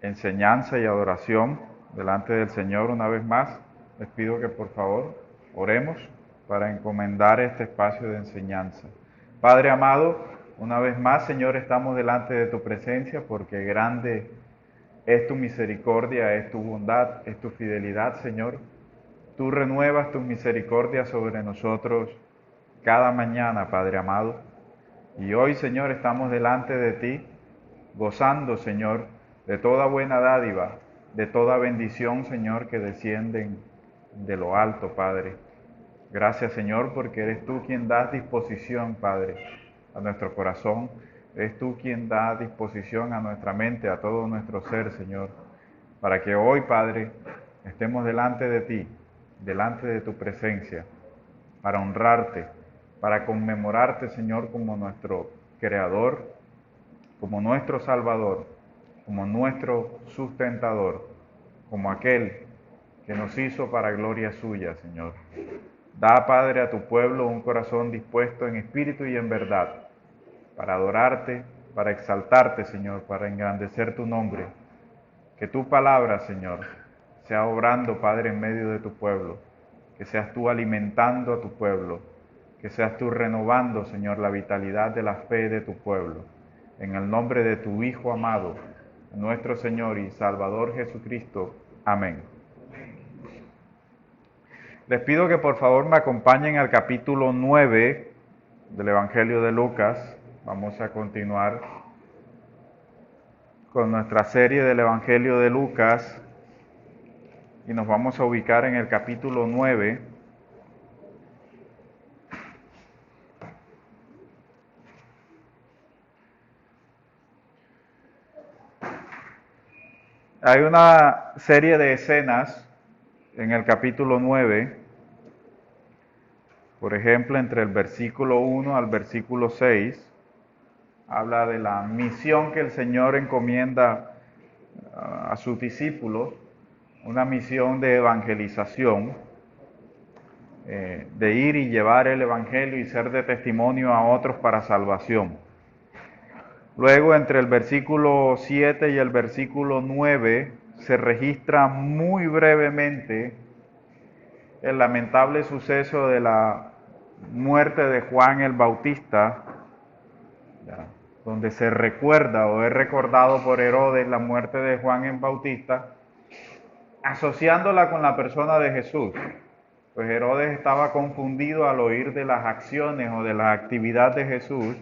enseñanza y adoración delante del Señor una vez más. Les pido que por favor oremos para encomendar este espacio de enseñanza. Padre amado, una vez más, Señor, estamos delante de tu presencia porque grande es tu misericordia, es tu bondad, es tu fidelidad, Señor. Tú renuevas tus misericordias sobre nosotros cada mañana, Padre amado. Y hoy, Señor, estamos delante de ti, gozando, Señor, de toda buena dádiva, de toda bendición, Señor, que descienden de lo alto, Padre. Gracias, Señor, porque eres tú quien das disposición, Padre, a nuestro corazón. Eres tú quien da disposición a nuestra mente, a todo nuestro ser, Señor, para que hoy, Padre, estemos delante de ti, delante de tu presencia, para honrarte, para conmemorarte, Señor, como nuestro Creador, como nuestro Salvador, como nuestro sustentador, como aquel que nos hizo para gloria suya, Señor. Da, Padre, a tu pueblo un corazón dispuesto en espíritu y en verdad, para adorarte, para exaltarte, Señor, para engrandecer tu nombre. Que tu palabra, Señor, sea obrando, Padre, en medio de tu pueblo. Que seas tú alimentando a tu pueblo. Que seas tú renovando, Señor, la vitalidad de la fe de tu pueblo. En el nombre de tu Hijo amado, nuestro Señor y Salvador Jesucristo. Amén. Les pido que por favor me acompañen al capítulo 9 del Evangelio de Lucas. Vamos a continuar con nuestra serie del Evangelio de Lucas y nos vamos a ubicar en el capítulo 9. Hay una serie de escenas en el capítulo 9, por ejemplo, entre el versículo 1 al versículo 6, habla de la misión que el Señor encomienda a sus discípulos, una misión de evangelización, de ir y llevar el Evangelio y ser de testimonio a otros para salvación. Luego, entre el versículo 7 y el versículo 9, se registra muy brevemente el lamentable suceso de la muerte de Juan el Bautista, donde se recuerda o es recordado por Herodes la muerte de Juan el Bautista, asociándola con la persona de Jesús. Pues Herodes estaba confundido al oír de las acciones o de la actividad de Jesús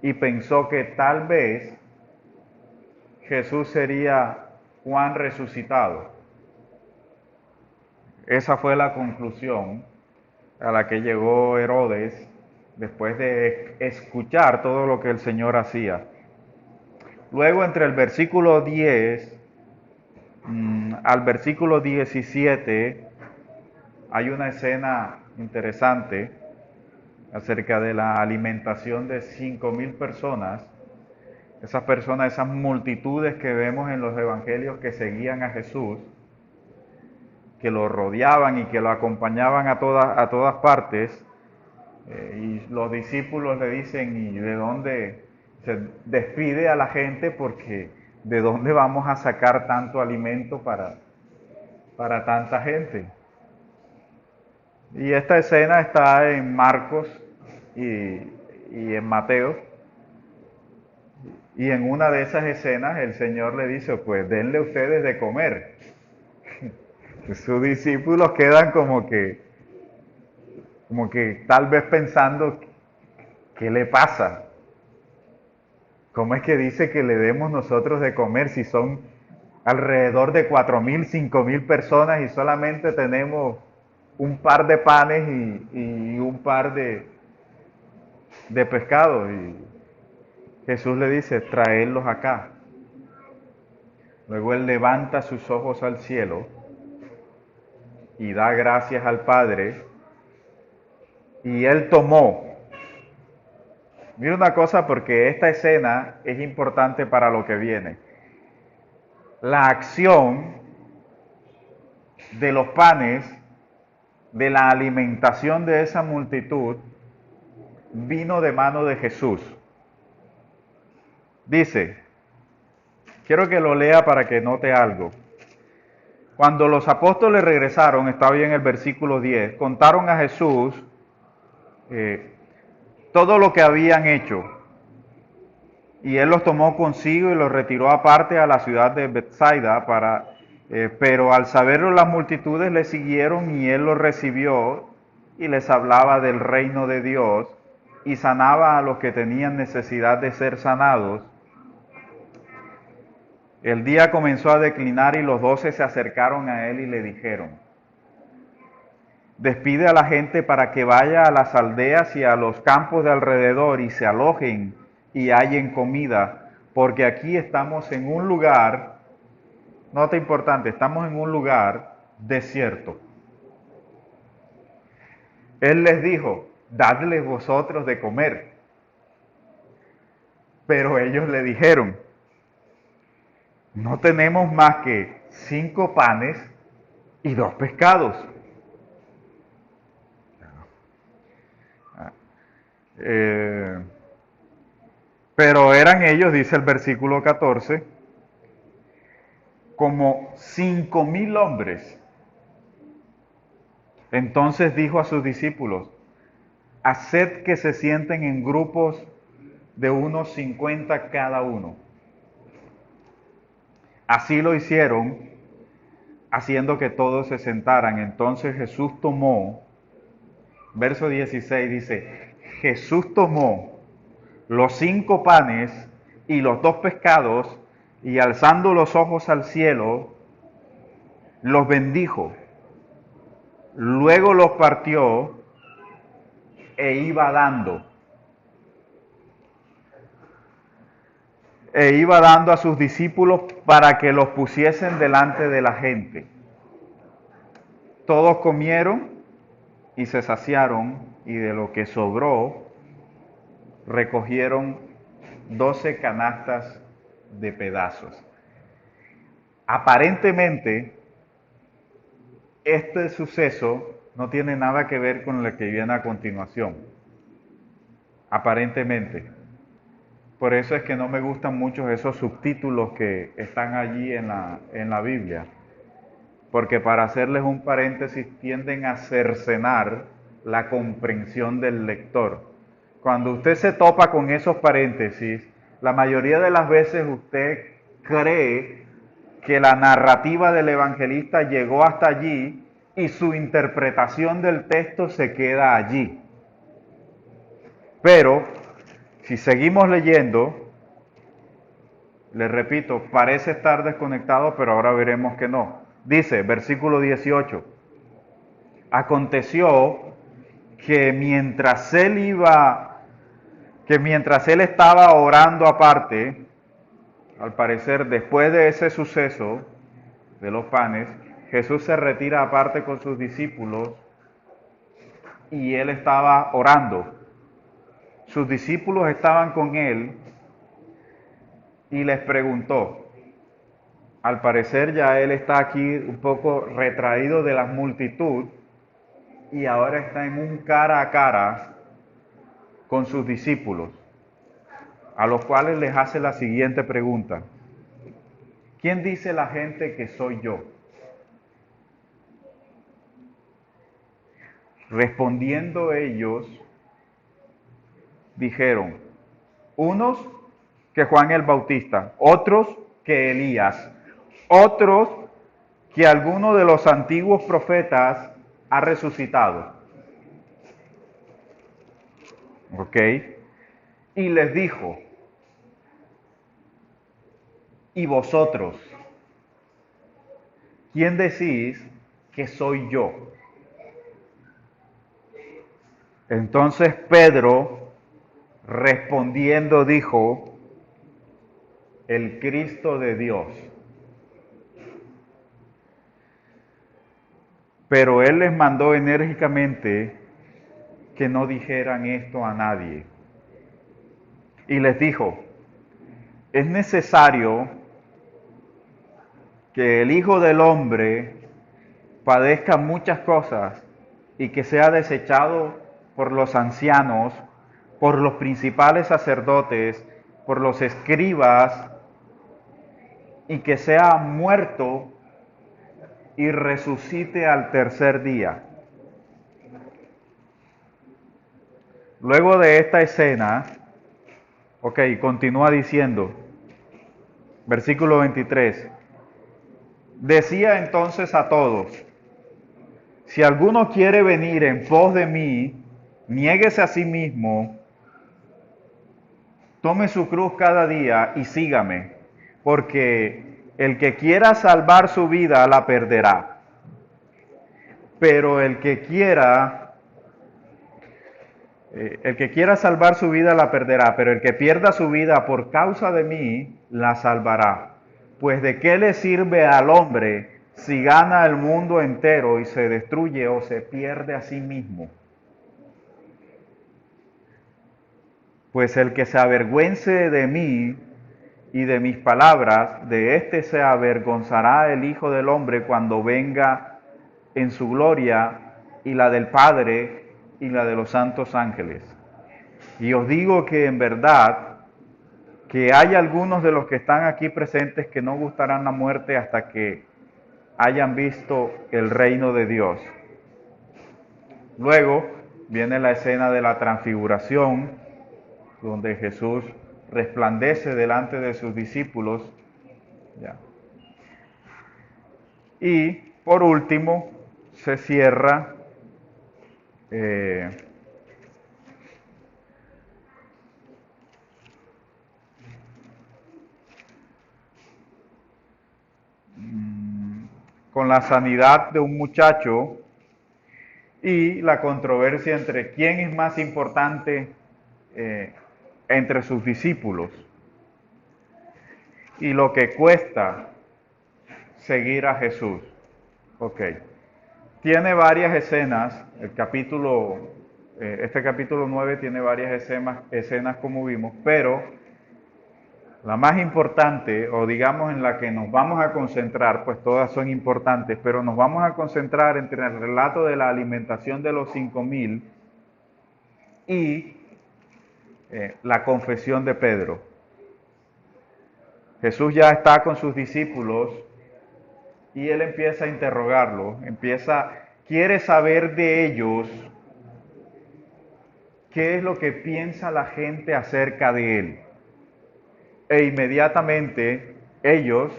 y pensó que tal vez Jesús sería Juan resucitado. Esa fue la conclusión a la que llegó Herodes después de escuchar todo lo que el Señor hacía. Luego, entre el versículo 10 al versículo 17, hay una escena interesante acerca de la alimentación de 5,000 personas. Esas personas, esas multitudes que vemos en los evangelios que seguían a Jesús, que lo rodeaban y que lo acompañaban a todas partes, y los discípulos le dicen, ¿y de dónde? Se despide a la gente porque ¿de dónde vamos a sacar tanto alimento para tanta gente? Y esta escena está en Marcos y en Mateo. Y en una de esas escenas el Señor le dice, pues denle ustedes de comer. Sus discípulos quedan como que tal vez pensando, ¿qué le pasa? ¿Cómo es que dice que le demos nosotros de comer si son alrededor de 4,000, 5,000 personas y solamente tenemos un par de panes y un par de pescados? Y Jesús le dice, traedlos acá. Luego él levanta sus ojos al cielo y da gracias al Padre, y él tomó. Mira una cosa, porque esta escena es importante para lo que viene. La acción de los panes, de la alimentación de esa multitud, vino de mano de Jesús. Dice, Quiero que lo lea para que note algo. Cuando los apóstoles regresaron, está bien en el versículo 10, contaron a Jesús todo lo que habían hecho. Y él los tomó consigo y los retiró aparte a la ciudad de Bethsaida pero al saberlo las multitudes le siguieron y él los recibió y les hablaba del reino de Dios y sanaba a los que tenían necesidad de ser sanados. El día comenzó a declinar y los 12 se acercaron a él y le dijeron: despide a la gente para que vaya a las aldeas y a los campos de alrededor y se alojen y hallen comida, porque aquí estamos en un lugar, nota importante, estamos en un lugar desierto. Él les dijo: dadles vosotros de comer. Pero ellos le dijeron: no tenemos más que 5 panes y 2 pescados. Pero eran ellos, dice el versículo 14, como 5,000 hombres. Entonces dijo a sus discípulos: haced que se sienten en grupos de unos 50 cada uno. Así lo hicieron, haciendo que todos se sentaran. Entonces Jesús tomó, verso 16 dice, Jesús tomó los 5 panes y los 2 pescados, y alzando los ojos al cielo, los bendijo. Luego los partió e iba dando a sus discípulos para que los pusiesen delante de la gente. Todos comieron y se saciaron, y de lo que sobró recogieron 12 canastas de pedazos. Aparentemente, este suceso no tiene nada que ver con lo que viene a continuación. Aparentemente. Por eso es que no me gustan mucho esos subtítulos que están allí en la Biblia. Porque para hacerles un paréntesis tienden a cercenar la comprensión del lector. Cuando usted se topa con esos paréntesis, la mayoría de las veces usted cree que la narrativa del evangelista llegó hasta allí y su interpretación del texto se queda allí. Pero, si seguimos leyendo, les repito, parece estar desconectado, pero ahora veremos que no. Dice, versículo 18, aconteció que mientras él estaba orando aparte, al parecer después de ese suceso de los panes, Jesús se retira aparte con sus discípulos y él estaba orando. Sus discípulos estaban con él y les preguntó. Al parecer ya él está aquí un poco retraído de la multitud y ahora está en un cara a cara con sus discípulos, a los cuales les hace la siguiente pregunta: ¿quién dice la gente que soy yo? Respondiendo ellos, dijeron, unos que Juan el Bautista, otros que Elías, otros que alguno de los antiguos profetas ha resucitado. ¿Ok? Y les dijo, ¿y vosotros? ¿Quién decís que soy yo? Entonces Pedro, respondiendo, dijo, el Cristo de Dios. Pero él les mandó enérgicamente que no dijeran esto a nadie. Y les dijo, es necesario que el Hijo del Hombre padezca muchas cosas y que sea desechado por los ancianos, por los principales sacerdotes, por los escribas, y que sea muerto y resucite al tercer día. Luego de esta escena, continúa diciendo, versículo 23, decía entonces a todos, si alguno quiere venir en pos de mí, niéguese a sí mismo, tome su cruz cada día y sígame, porque el que quiera salvar su vida la perderá, pero el que quiera salvar su vida la perderá, pero el que pierda su vida por causa de mí la salvará. Pues de qué le sirve al hombre si gana el mundo entero y se destruye o se pierde a sí mismo. Pues el que se avergüence de mí y de mis palabras, de éste se avergonzará el Hijo del Hombre cuando venga en su gloria y la del Padre y la de los santos ángeles. Y os digo que en verdad que hay algunos de los que están aquí presentes que no gustarán la muerte hasta que hayan visto el reino de Dios. Luego viene la escena de la transfiguración, donde Jesús resplandece delante de sus discípulos. Ya. Y por último se cierra con la sanidad de un muchacho y la controversia entre quién es más importante entre sus discípulos y lo que cuesta seguir a Jesús. Tiene varias escenas, este capítulo 9 tiene varias escenas como vimos, pero la más importante, o digamos en la que nos vamos a concentrar, pues todas son importantes, pero nos vamos a concentrar entre el relato de la alimentación de los 5,000 y la confesión de Pedro. Jesús ya está con sus discípulos y él empieza a interrogarlo, quiere saber de ellos qué es lo que piensa la gente acerca de él. E inmediatamente ellos,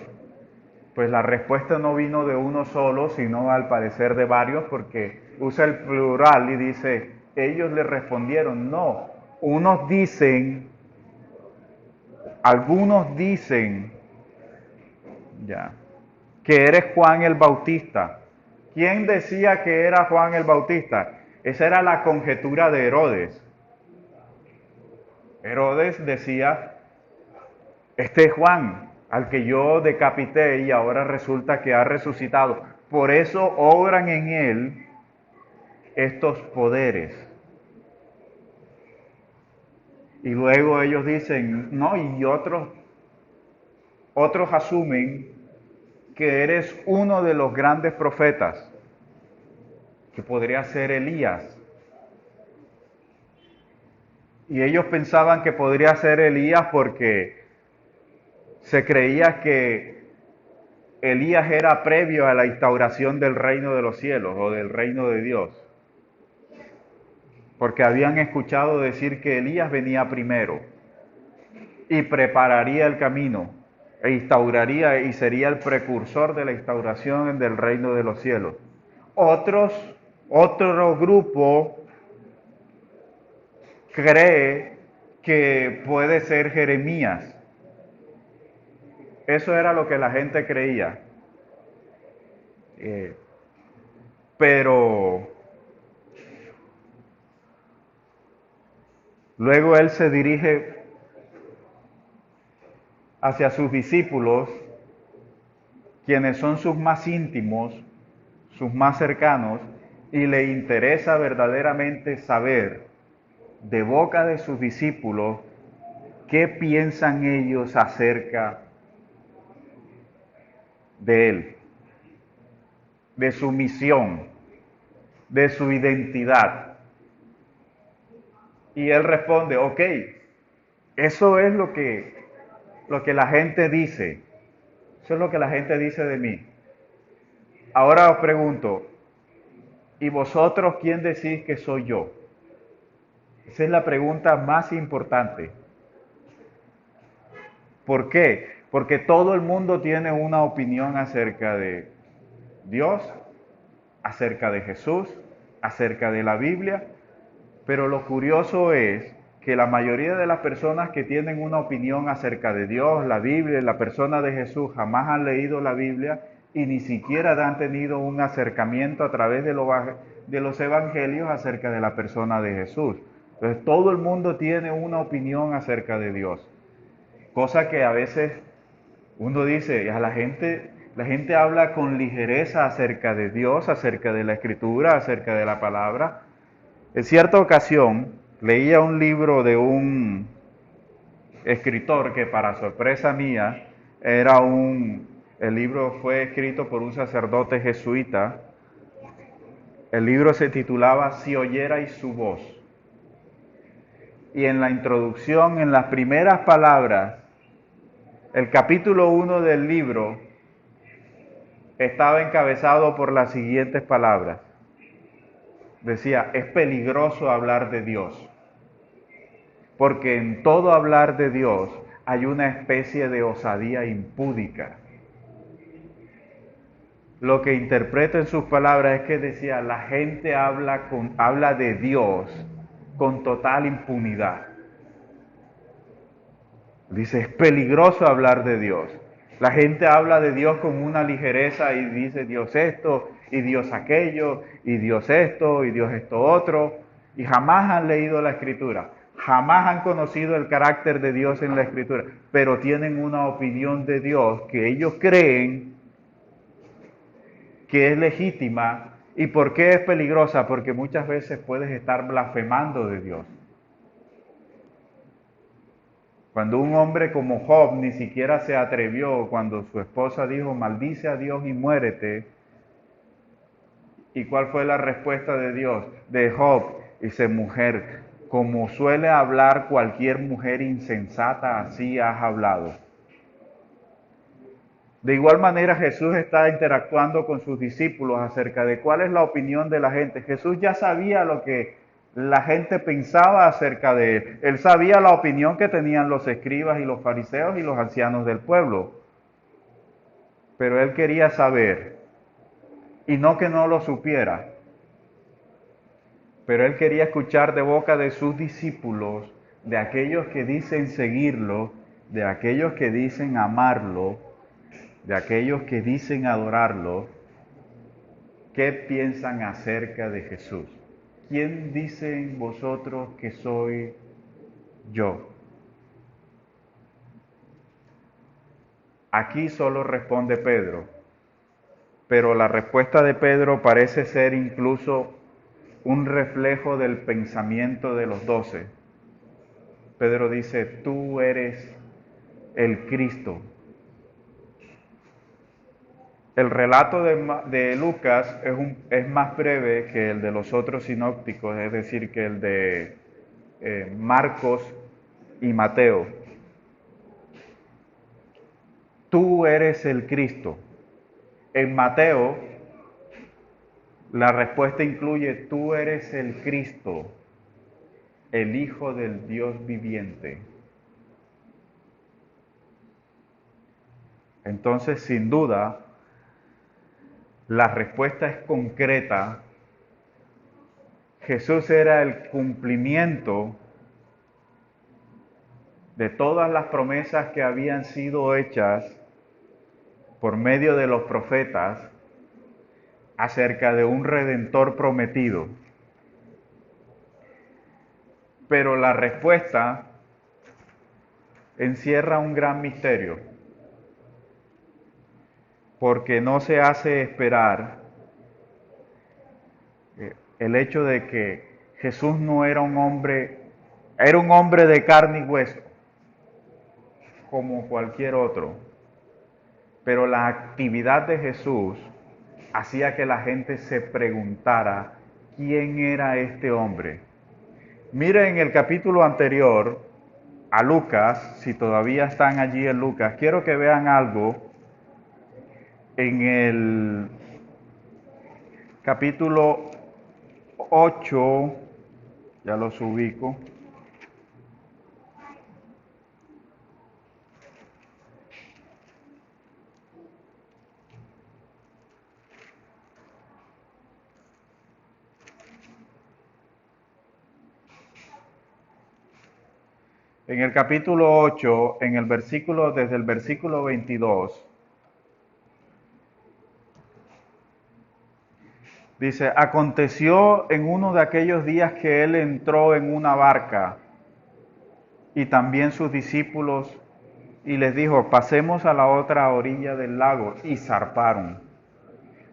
pues la respuesta no vino de uno solo, sino al parecer de varios, porque usa el plural y dice, ellos le respondieron, no, algunos dicen, que eres Juan el Bautista. ¿Quién decía que era Juan el Bautista? Esa era la conjetura de Herodes. Herodes decía, este es Juan, al que yo decapité y ahora resulta que ha resucitado. Por eso obran en él estos poderes. Y luego ellos dicen, no, y otros asumen que eres uno de los grandes profetas, que podría ser Elías. Y ellos pensaban que podría ser Elías porque se creía que Elías era previo a la instauración del reino de los cielos o del reino de Dios. Porque habían escuchado decir que Elías venía primero y prepararía el camino e instauraría y sería el precursor de la instauración del reino de los cielos. Otro grupo cree que puede ser Jeremías. Eso era lo que la gente creía. Pero luego él se dirige hacia sus discípulos, quienes son sus más íntimos, sus más cercanos, y le interesa verdaderamente saber de boca de sus discípulos qué piensan ellos acerca de él, de su misión, de su identidad. Y él responde, eso es lo que la gente dice. Eso es lo que la gente dice de mí. Ahora os pregunto, ¿y vosotros quién decís que soy yo? Esa es la pregunta más importante. ¿Por qué? Porque todo el mundo tiene una opinión acerca de Dios, acerca de Jesús, acerca de la Biblia, pero lo curioso es que la mayoría de las personas que tienen una opinión acerca de Dios, la Biblia, la persona de Jesús, jamás han leído la Biblia y ni siquiera han tenido un acercamiento a través de los evangelios acerca de la persona de Jesús. Entonces todo el mundo tiene una opinión acerca de Dios, cosa que a veces uno dice, la gente habla con ligereza acerca de Dios, acerca de la Escritura, acerca de la palabra. En cierta ocasión leía un libro de un escritor que, para sorpresa mía, el libro fue escrito por un sacerdote jesuita. El libro se titulaba Si oyerais su voz. Y en la introducción, en las primeras palabras, el capítulo 1 del libro estaba encabezado por las siguientes palabras. Decía, es peligroso hablar de Dios, porque en todo hablar de Dios hay una especie de osadía impúdica. Lo que interpreto en sus palabras es que decía, la gente habla de Dios con total impunidad. Dice, es peligroso hablar de Dios. La gente habla de Dios con una ligereza y dice Dios esto, y Dios aquello, y Dios esto, y Dios esto otro, y jamás han leído la Escritura, jamás han conocido el carácter de Dios en la Escritura, pero tienen una opinión de Dios que ellos creen que es legítima. ¿Y por qué es peligrosa? Porque muchas veces puedes estar blasfemando de Dios. Cuando un hombre como Job ni siquiera se atrevió, cuando su esposa dijo, maldice a Dios y muérete. ¿Y cuál fue la respuesta de Dios? De Job, dice, mujer, como suele hablar cualquier mujer insensata, así has hablado. De igual manera Jesús está interactuando con sus discípulos acerca de cuál es la opinión de la gente. Jesús ya sabía lo que la gente pensaba acerca de él. Él sabía la opinión que tenían los escribas y los fariseos y los ancianos del pueblo. Pero él quería saber, y no que no lo supiera, pero él quería escuchar de boca de sus discípulos, de aquellos que dicen seguirlo, de aquellos que dicen amarlo, de aquellos que dicen adorarlo, ¿qué piensan acerca de Jesús? ¿Quién dicen vosotros que soy yo? Aquí solo responde Pedro, pero la respuesta de Pedro parece ser incluso un reflejo del pensamiento de los 12. Pedro dice, tú eres el Cristo. El relato de Lucas es más breve que el de los otros sinópticos, es decir, que el de Marcos y Mateo. Tú eres el Cristo. En Mateo, la respuesta incluye, tú eres el Cristo, el Hijo del Dios viviente. Entonces, sin duda, la respuesta es concreta. Jesús era el cumplimiento de todas las promesas que habían sido hechas por medio de los profetas acerca de un redentor prometido. Pero la respuesta encierra un gran misterio, porque no se hace esperar el hecho de que Jesús no era un hombre de carne y hueso, como cualquier otro. Pero la actividad de Jesús hacía que la gente se preguntara quién era este hombre. Miren en el capítulo anterior a Lucas, si todavía están allí en Lucas, quiero que vean algo En el capítulo 8, ya los ubico. En el capítulo 8, desde el versículo 22, dice, aconteció en uno de aquellos días que él entró en una barca y también sus discípulos y les dijo, pasemos a la otra orilla del lago, y zarparon.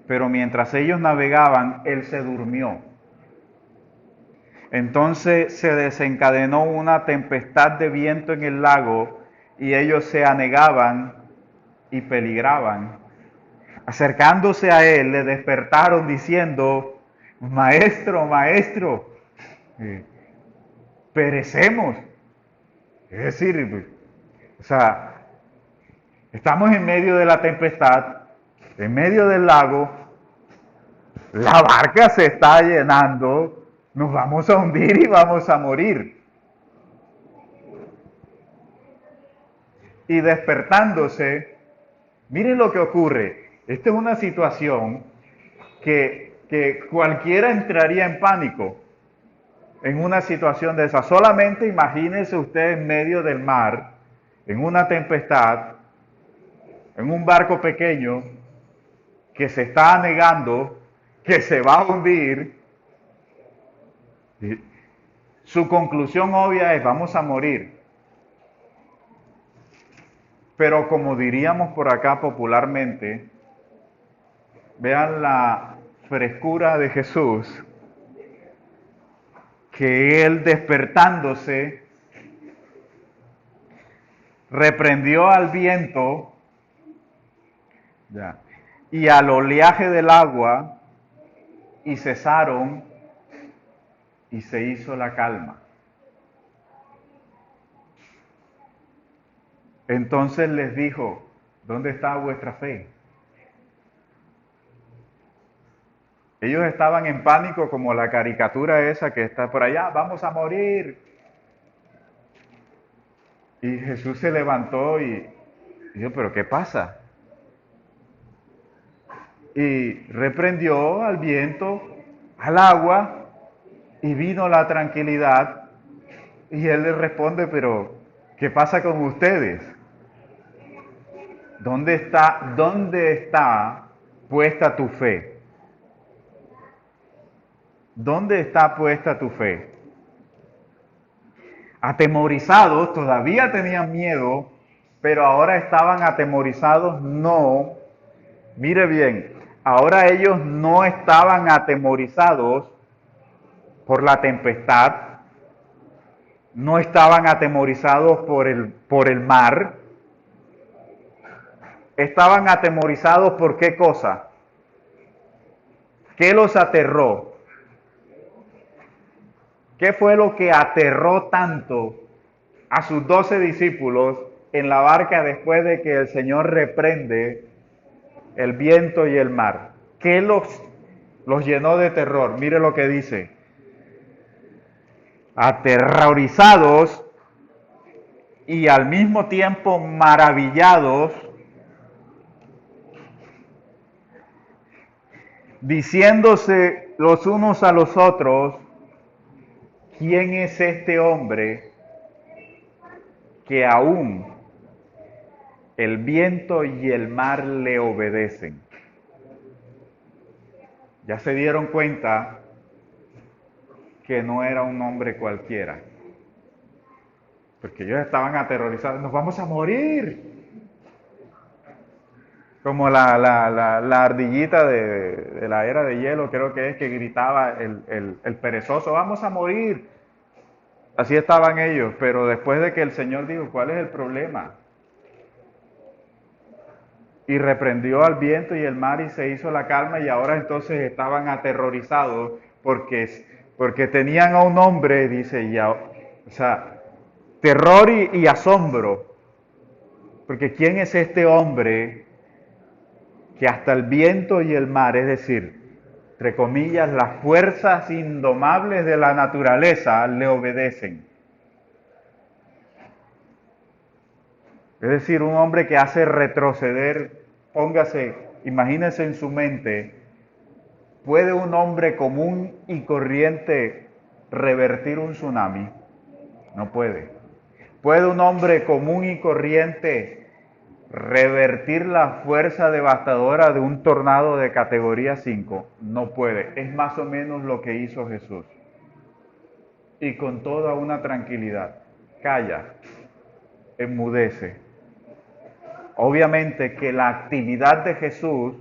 Pero mientras ellos navegaban, él se durmió. Entonces se desencadenó una tempestad de viento en el lago y ellos se anegaban y peligraban. Acercándose a él, le despertaron diciendo, maestro, maestro, perecemos. Es decir, o sea, estamos en medio de la tempestad, en medio del lago, la barca se está llenando, nos vamos a hundir y vamos a morir. Y despertándose, miren lo que ocurre. Esta es una situación que cualquiera entraría en pánico en una situación de esa. Solamente imagínese usted en medio del mar, en una tempestad, en un barco pequeño que se está anegando, que se va a hundir. Su conclusión obvia es, vamos a morir. Pero como diríamos por acá popularmente, vean la frescura de Jesús, que él despertándose, reprendió al viento y al oleaje del agua, y cesaron, y se hizo la calma. Entonces les dijo, ¿dónde está vuestra fe? Ellos estaban en pánico como la caricatura esa que está por allá, vamos a morir. Y Jesús se levantó y dijo, ¿pero qué pasa? Y reprendió al viento, al agua, y vino la tranquilidad. Y él le responde, pero ¿qué pasa con ustedes? ¿Dónde está puesta tu fe? ¿Dónde está puesta tu fe? Atemorizados, todavía tenían miedo, pero ahora estaban atemorizados, no. Mire bien, ahora ellos no estaban atemorizados por la tempestad, no estaban atemorizados por el mar, estaban atemorizados por qué cosa, qué los aterró, qué fue lo que aterró tanto a sus 12 discípulos en la barca después de que el Señor reprende el viento y el mar. ¿Qué los llenó de terror? Mire lo que dice. Aterrorizados y al mismo tiempo maravillados, diciéndose los unos a los otros, ¿quién es este hombre que aún el viento y el mar le obedecen? Ya se dieron cuenta que no era un hombre cualquiera, porque ellos estaban aterrorizados, nos vamos a morir. Como la ardillita de la era de hielo, creo que es, que gritaba el perezoso, vamos a morir. Así estaban ellos, pero después de que el Señor dijo, ¿cuál es el problema? Y reprendió al viento y el mar y se hizo la calma, y ahora entonces estaban aterrorizados porque tenían a un hombre, dice, o sea, terror y asombro, porque ¿quién es este hombre que hasta el viento y el mar, es decir, entre comillas, las fuerzas indomables de la naturaleza le obedecen. Es decir, un hombre que hace retroceder, imagínese en su mente, ¿puede un hombre común y corriente revertir un tsunami? No puede. ¿Puede un hombre común y corriente revertir la fuerza devastadora de un tornado de categoría 5? No puede. Es más o menos lo que hizo Jesús. Y con toda una tranquilidad, calla, enmudece. Obviamente que la actividad de Jesús,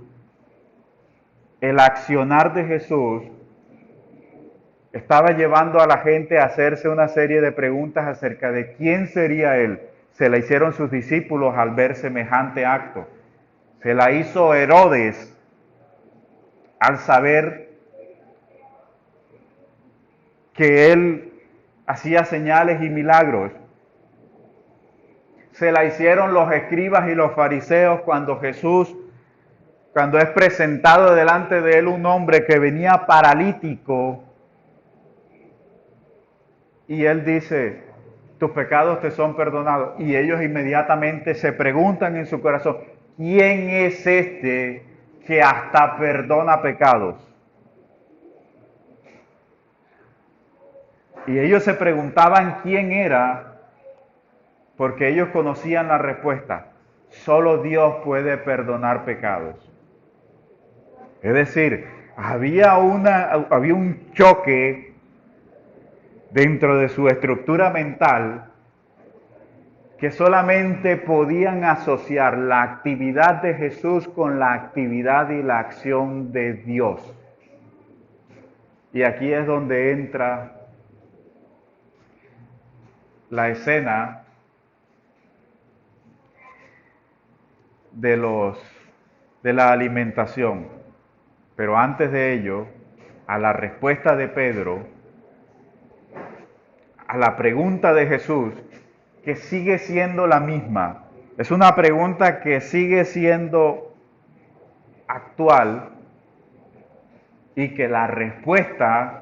el accionar de Jesús, estaba llevando a la gente a hacerse una serie de preguntas acerca de quién sería Él. Se la hicieron sus discípulos al ver semejante acto. Se la hizo Herodes al saber que Él hacía señales y milagros. Se la hicieron los escribas y los fariseos cuando es presentado delante de Él un hombre que venía paralítico, y Él dice, tus pecados te son perdonados. Y ellos inmediatamente se preguntan en su corazón, ¿quién es este que hasta perdona pecados? Y ellos se preguntaban quién era, porque ellos conocían la respuesta. Solo Dios puede perdonar pecados. Es decir, había un choque dentro de su estructura mental que solamente podían asociar la actividad de Jesús con la actividad y la acción de Dios. Y aquí es donde entra la escena de la alimentación. Pero antes de ello, a la respuesta de Pedro, a la pregunta de Jesús, que sigue siendo la misma. Es una pregunta que sigue siendo actual y que la respuesta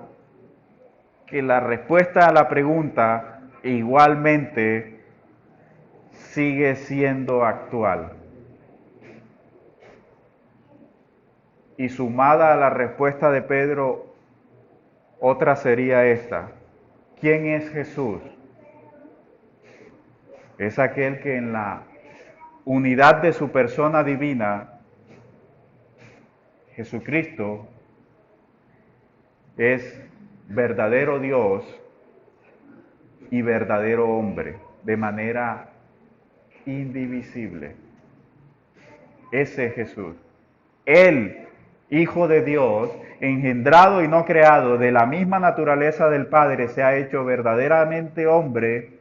a la pregunta igualmente sigue siendo actual. Y sumada a la respuesta de Pedro, otra sería esta. ¿Quién es Jesús? Es aquel que en la unidad de su persona divina, Jesucristo, es verdadero Dios y verdadero hombre, de manera indivisible. Ese es Jesús. Él, Hijo de Dios, engendrado y no creado, de la misma naturaleza del Padre, se ha hecho verdaderamente hombre,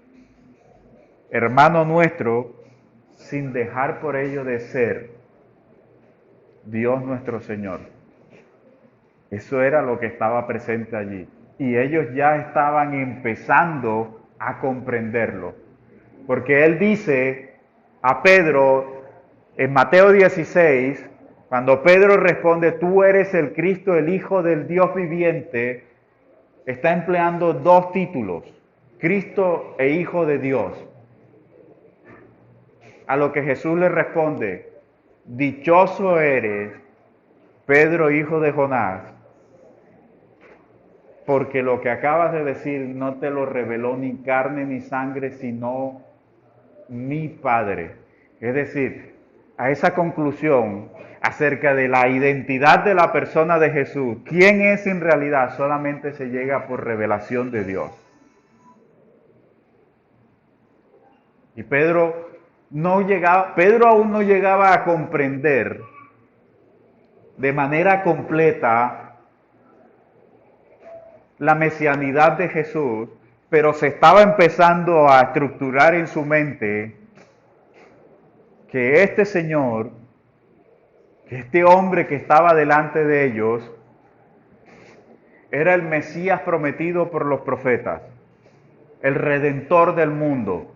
hermano nuestro, sin dejar por ello de ser Dios nuestro Señor. Eso era lo que estaba presente allí. Y ellos ya estaban empezando a comprenderlo. Porque Él dice a Pedro en Mateo 16, cuando Pedro responde, tú eres el Cristo, el Hijo del Dios viviente, está empleando dos títulos, Cristo e Hijo de Dios. A lo que Jesús le responde, dichoso eres, Pedro, hijo de Jonás, porque lo que acabas de decir no te lo reveló ni carne ni sangre, sino mi Padre. Es decir, a esa conclusión acerca de la identidad de la persona de Jesús, quién es en realidad, solamente se llega por revelación de Dios. Y Pedro aún no llegaba a comprender de manera completa la mesianidad de Jesús, pero se estaba empezando a estructurar en su mente que este Señor, que este hombre que estaba delante de ellos, era el Mesías prometido por los profetas, el Redentor del mundo,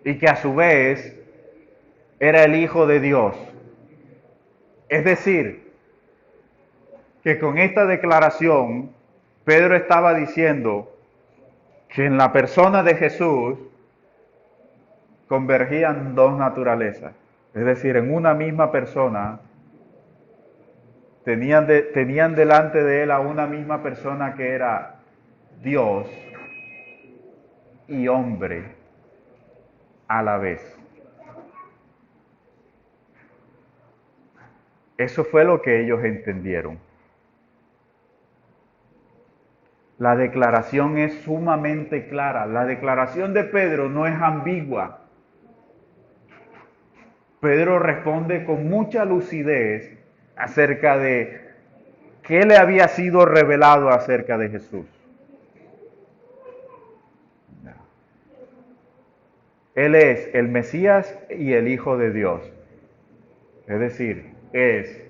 y que a su vez era el Hijo de Dios. Es decir, que con esta declaración, Pedro estaba diciendo que en la persona de Jesús convergían dos naturalezas. Es decir, en una misma persona tenían delante de él a una misma persona que era Dios y hombre a la vez. Eso fue lo que ellos entendieron. La declaración es sumamente clara. La declaración de Pedro no es ambigua. Pedro responde con mucha lucidez acerca de qué le había sido revelado acerca de Jesús. Él es el Mesías y el Hijo de Dios. Es decir, es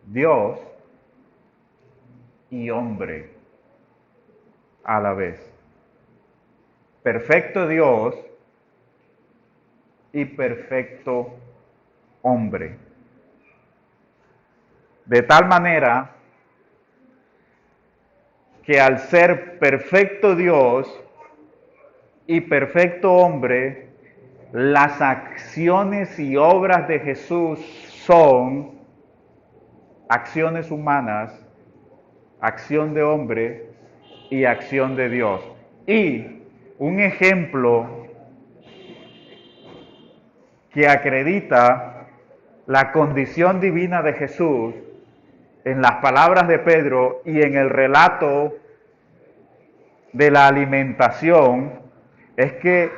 Dios y hombre a la vez. Perfecto Dios y perfecto hombre. De tal manera que al ser perfecto Dios y perfecto hombre, las acciones y obras de Jesús son acciones humanas, acción de hombre y acción de Dios. Y un ejemplo que acredita la condición divina de Jesús en las palabras de Pedro y en el relato de la alimentación es que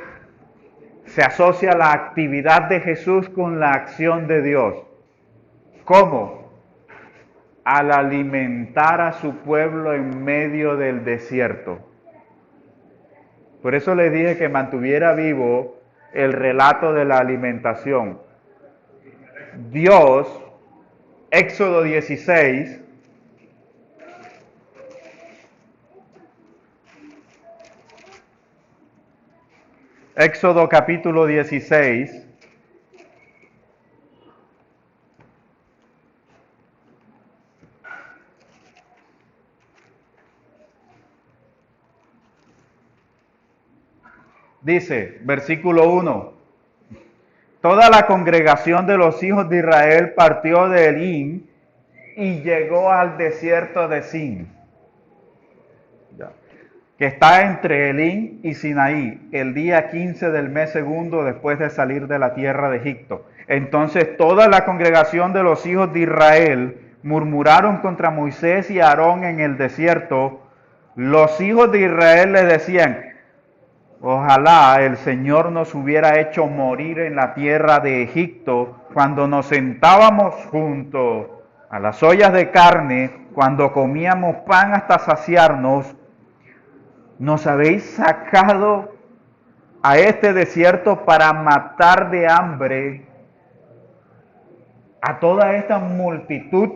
se asocia la actividad de Jesús con la acción de Dios. ¿Cómo? Al alimentar a su pueblo en medio del desierto. Por eso les dije que mantuviera vivo el relato de la alimentación. Dios, Éxodo 16, Éxodo capítulo 16, dice, versículo 1, toda la congregación de los hijos de Israel partió de Elim y llegó al desierto de Sin, que está entre Elim y Sinaí, el día 15 del mes segundo después de salir de la tierra de Egipto. Entonces toda la congregación de los hijos de Israel murmuraron contra Moisés y Aarón en el desierto. Los hijos de Israel le decían, ojalá el Señor nos hubiera hecho morir en la tierra de Egipto cuando nos sentábamos junto a las ollas de carne, cuando comíamos pan hasta saciarnos. Nos habéis sacado a este desierto para matar de hambre a toda esta multitud.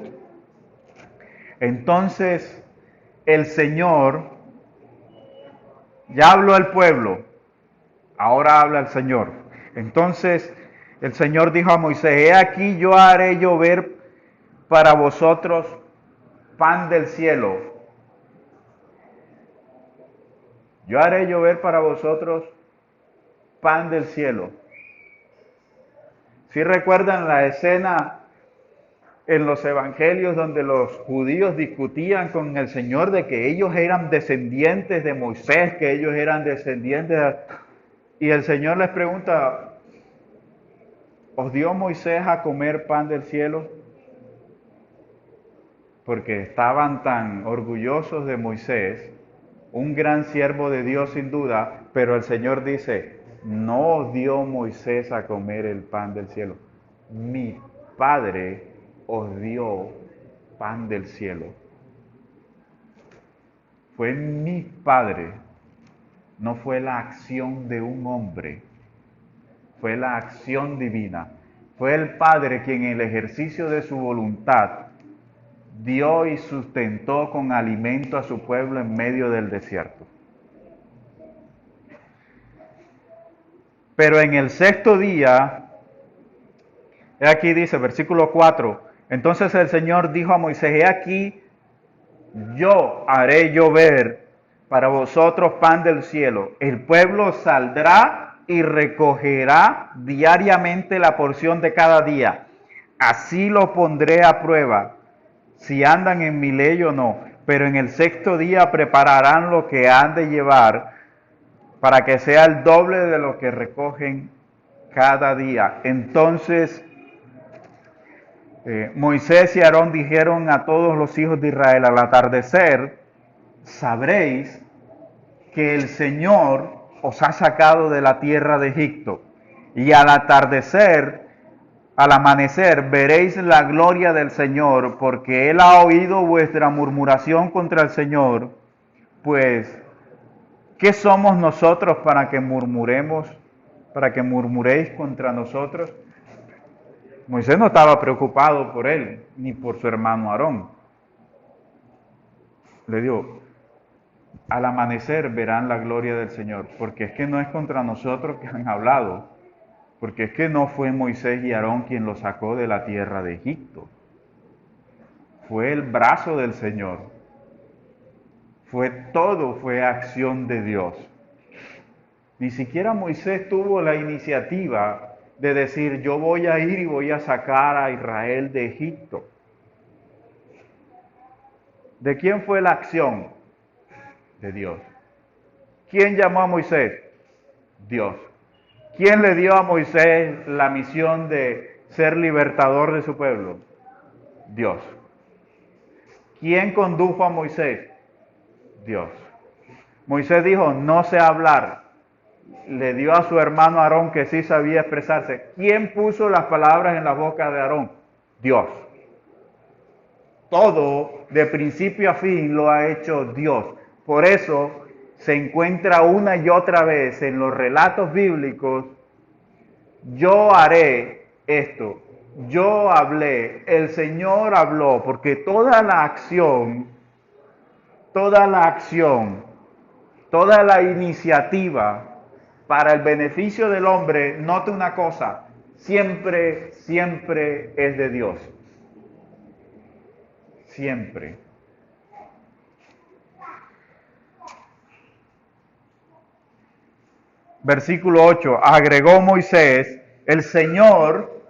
Entonces el Señor, ya habló al pueblo, ahora habla el Señor. Entonces el Señor dijo a Moisés, he aquí yo haré llover para vosotros pan del cielo. Yo haré llover para vosotros pan del cielo. ¿Sí recuerdan la escena en los evangelios donde los judíos discutían con el Señor de que ellos eran descendientes de Moisés, que ellos eran descendientes y el Señor les pregunta, ¿os dio Moisés a comer pan del cielo? Porque estaban tan orgullosos de Moisés, un gran siervo de Dios sin duda, pero el Señor dice, no os dio Moisés a comer el pan del cielo, mi Padre os dio pan del cielo. Fue mi Padre, no fue la acción de un hombre, fue la acción divina. Fue el Padre quien en el ejercicio de su voluntad dio y sustentó con alimento a su pueblo en medio del desierto. Pero en el sexto día, aquí dice, versículo 4, entonces el Señor dijo a Moisés, he aquí, yo haré llover para vosotros pan del cielo. El pueblo saldrá y recogerá diariamente la porción de cada día. Así lo pondré a prueba, si andan en mi ley o no. Pero en el sexto día prepararán lo que han de llevar, para que sea el doble de lo que recogen cada día. Entonces Moisés y Aarón dijeron a todos los hijos de Israel, al atardecer, sabréis que el Señor os ha sacado de la tierra de Egipto. Y al atardecer, al amanecer, veréis la gloria del Señor, porque Él ha oído vuestra murmuración contra el Señor. Pues, ¿qué somos nosotros para que murmuréis contra nosotros? Moisés no estaba preocupado por él, ni por su hermano Aarón. Le dijo, al amanecer verán la gloria del Señor, porque es que no es contra nosotros que han hablado, porque es que no fue Moisés y Aarón quien los sacó de la tierra de Egipto. Fue el brazo del Señor. Fue acción de Dios. Ni siquiera Moisés tuvo la iniciativa de decir, yo voy a ir y voy a sacar a Israel de Egipto. ¿De quién fue la acción? De Dios. ¿Quién llamó a Moisés? Dios. ¿Quién le dio a Moisés la misión de ser libertador de su pueblo? Dios. ¿Quién condujo a Moisés? Dios. Moisés dijo, no sé hablar. Le dio a su hermano Aarón que sí sabía expresarse. ¿Quién puso las palabras en la boca de Aarón? Dios. Todo, de principio a fin, lo ha hecho Dios. Por eso se encuentra una y otra vez en los relatos bíblicos, yo haré esto, yo hablé, el Señor habló, porque toda la acción, toda la iniciativa para el beneficio del hombre, note una cosa, siempre es de Dios. Siempre. Versículo 8, agregó Moisés, el Señor,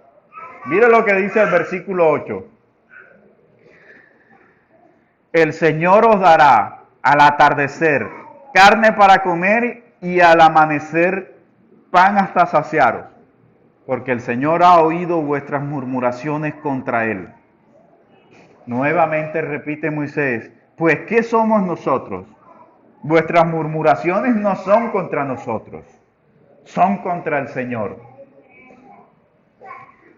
mire lo que dice el versículo 8, el Señor os dará al atardecer carne para comer y al amanecer pan hasta saciaros, porque el Señor ha oído vuestras murmuraciones contra Él. Nuevamente repite Moisés, pues ¿qué somos nosotros? Vuestras murmuraciones no son contra nosotros, son contra el Señor.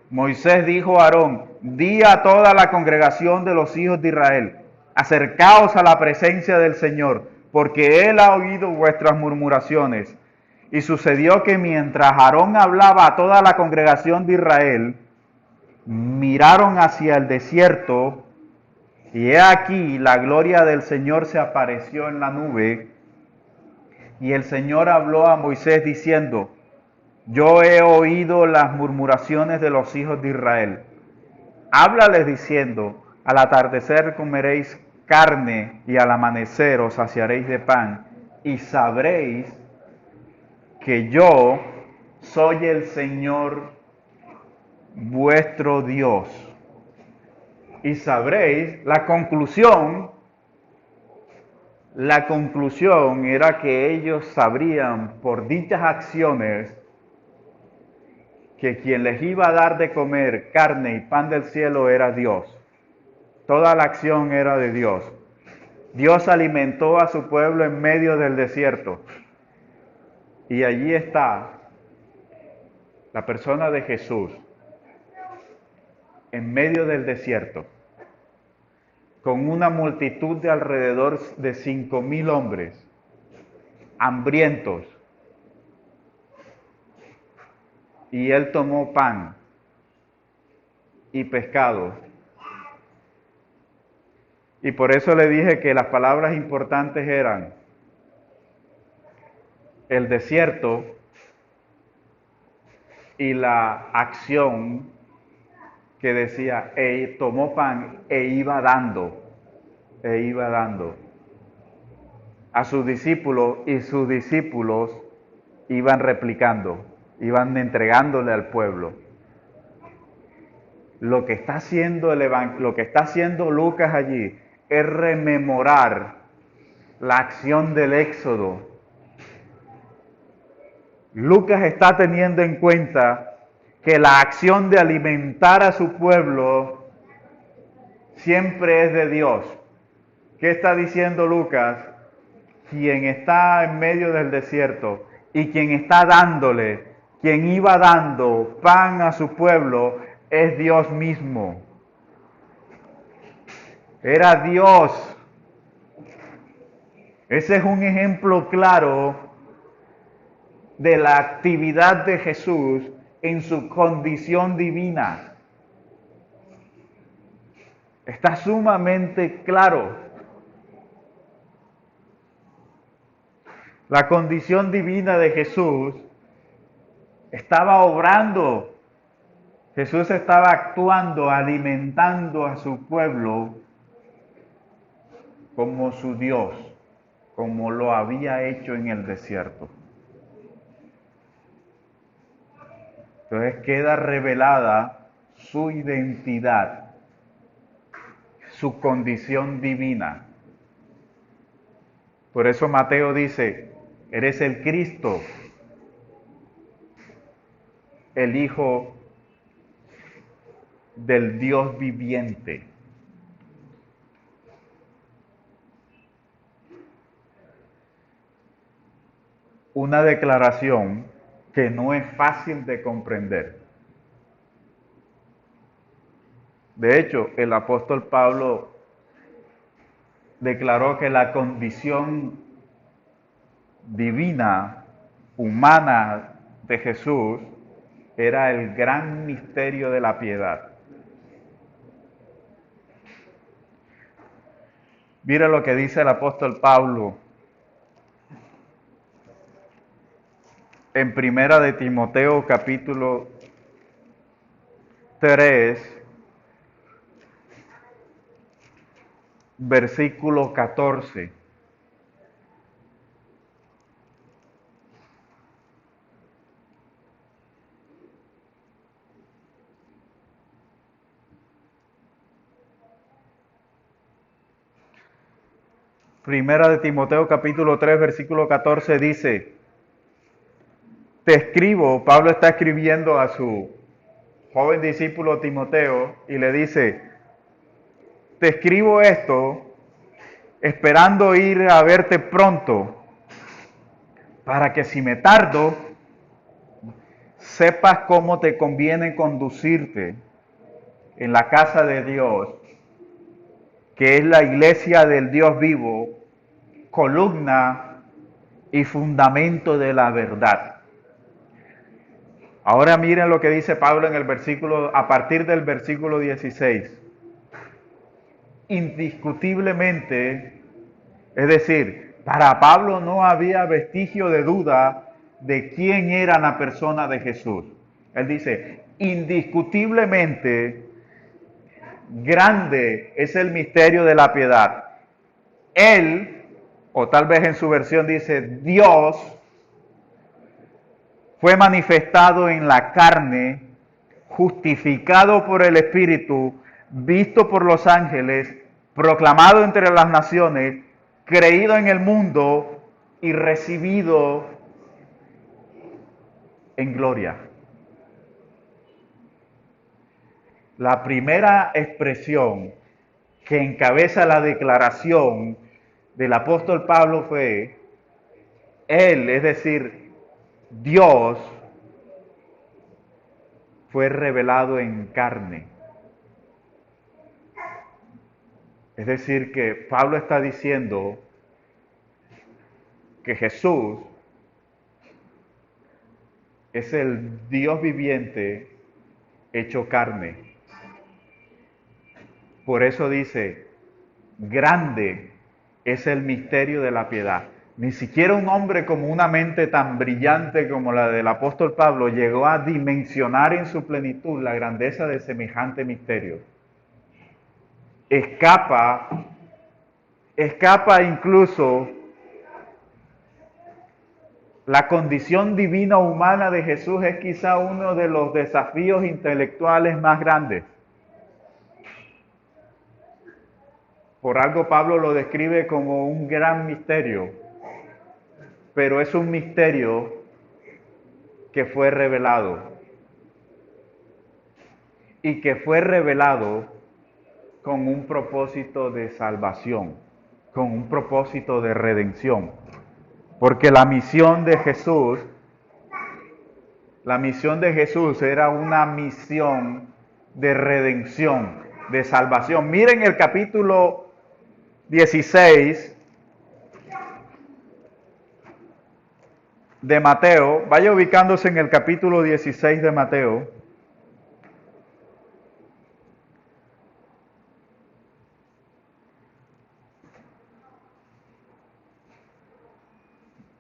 Moisés dijo a Aarón, di a toda la congregación de los hijos de Israel, acercaos a la presencia del Señor, porque Él ha oído vuestras murmuraciones. Y sucedió que mientras Aarón hablaba a toda la congregación de Israel, miraron hacia el desierto, y he aquí la gloria del Señor se apareció en la nube, y el Señor habló a Moisés diciendo, yo he oído las murmuraciones de los hijos de Israel. Háblales diciendo, al atardecer comeréis carne y al amanecer os saciaréis de pan, y sabréis que yo soy el Señor vuestro Dios. Y sabréis, la conclusión era que ellos sabrían por dichas acciones que quien les iba a dar de comer carne y pan del cielo era Dios. Toda la acción era de Dios. Dios alimentó a su pueblo en medio del desierto. Y allí está la persona de Jesús, en medio del desierto, con una multitud de alrededor de 5,000 hombres, hambrientos. Y Él tomó pan y pescado. Y por eso le dije que las palabras importantes eran el desierto, y la acción que decía, tomó pan e iba dando a sus discípulos, y sus discípulos iban replicando, iban entregándole al pueblo. Lo que está haciendo lo que está haciendo Lucas allí es rememorar la acción del Éxodo. Lucas está teniendo en cuenta que la acción de alimentar a su pueblo siempre es de Dios. ¿Qué está diciendo Lucas? Quien está en medio del desierto y quien está dándole, quien iba dando pan a su pueblo, es Dios mismo. Era Dios. Ese es un ejemplo claro de la actividad de Jesús en su condición divina. Está sumamente claro. La condición divina de Jesús estaba obrando. Jesús estaba actuando, alimentando a su pueblo como su Dios, como lo había hecho en el desierto. Entonces queda revelada su identidad, su condición divina. Por eso Mateo dice, eres el Cristo, el Hijo del Dios viviente. Una declaración que no es fácil de comprender. De hecho, el apóstol Pablo declaró que la condición divina, humana de Jesús era el gran misterio de la piedad. Mira lo que dice el apóstol Pablo en Primera de Timoteo capítulo 3, versículo 14. Primera de Timoteo capítulo 3, versículo 14 dice, te escribo, Pablo está escribiendo a su joven discípulo Timoteo y le dice, te escribo esto esperando ir a verte pronto, para que si me tardo, sepas cómo te conviene conducirte en la casa de Dios, que es la iglesia del Dios vivo, columna y fundamento de la verdad. Ahora miren lo que dice Pablo en el versículo, a partir del versículo 16. Indiscutiblemente, es decir, para Pablo no había vestigio de duda de quién era la persona de Jesús. Él dice, indiscutiblemente grande es el misterio de la piedad. Él, o tal vez en su versión dice, Dios fue manifestado en la carne, justificado por el Espíritu, visto por los ángeles, proclamado entre las naciones, creído en el mundo y recibido en gloria. La primera expresión que encabeza la declaración del apóstol Pablo fue, Él, es decir, Dios, fue revelado en carne. Es decir, que Pablo está diciendo que Jesús es el Dios viviente hecho carne. Por eso dice, grande es el misterio de la piedad. Ni siquiera un hombre con una mente tan brillante como la del apóstol Pablo llegó a dimensionar en su plenitud la grandeza de semejante misterio. Escapa incluso la condición divina humana de Jesús, es quizá uno de los desafíos intelectuales más grandes. Por algo Pablo lo describe como un gran misterio, pero es un misterio que fue revelado. Y que fue revelado con un propósito de salvación, con un propósito de redención. Porque la misión de Jesús era una misión de redención, de salvación. Miren el capítulo 16 de Mateo, vaya ubicándose en el capítulo 16 de Mateo.